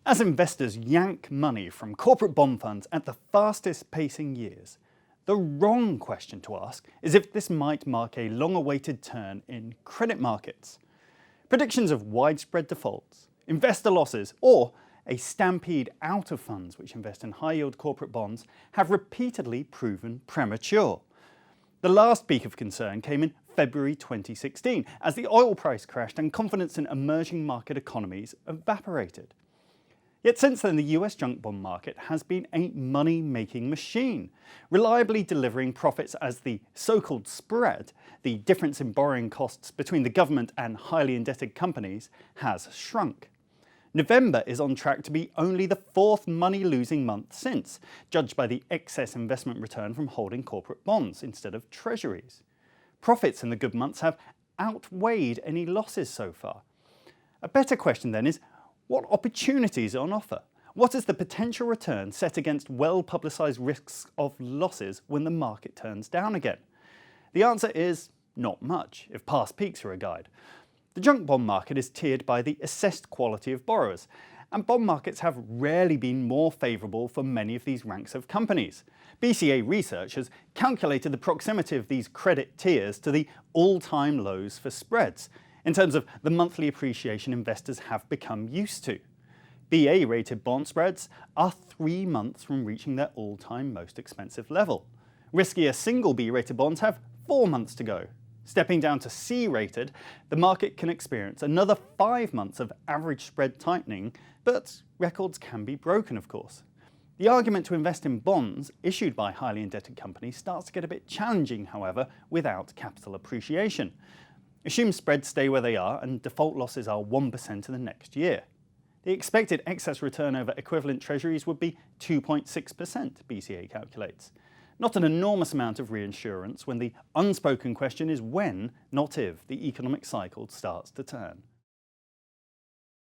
As investors yank money from corporate bond funds at the fastest pacing years, the wrong question to ask is if this might mark a long-awaited turn in credit markets. Predictions of widespread defaults, investor losses, or a stampede out of funds which invest in high-yield corporate bonds have repeatedly proven premature. The last peak of concern came in February 2016 as the oil price crashed and confidence in emerging market economies evaporated. Yet since then, the US junk bond market has been a money-making machine, reliably delivering profits as the so-called spread, the difference in borrowing costs between the government and highly indebted companies, has shrunk. November is on track to be only the fourth money-losing month since, judged by the excess investment return from holding corporate bonds instead of treasuries. Profits in the good months have outweighed any losses so far. A better question then is, what opportunities are on offer? What is the potential return set against well-publicised risks of losses when the market turns down again? The answer is not much, if past peaks are a guide. The junk bond market is tiered by the assessed quality of borrowers, and bond markets have rarely been more favourable for many of these ranks of companies. BCA research has calculated the proximity of these credit tiers to the all-time lows for spreads, in terms of the monthly appreciation investors have become used to. BA-rated bond spreads are 3 months from reaching their all-time most expensive level. Riskier single B-rated bonds have 4 months to go. Stepping down to C-rated, the market can experience another 5 months of average spread tightening, but records can be broken, of course. The argument to invest in bonds issued by highly indebted companies starts to get a bit challenging, however, without capital appreciation. Assume spreads stay where they are and default losses are 1% in the next year. The expected excess return over equivalent treasuries would be 2.6%, BCA calculates. Not an enormous amount of reinsurance when the unspoken question is when, not if, the economic cycle starts to turn.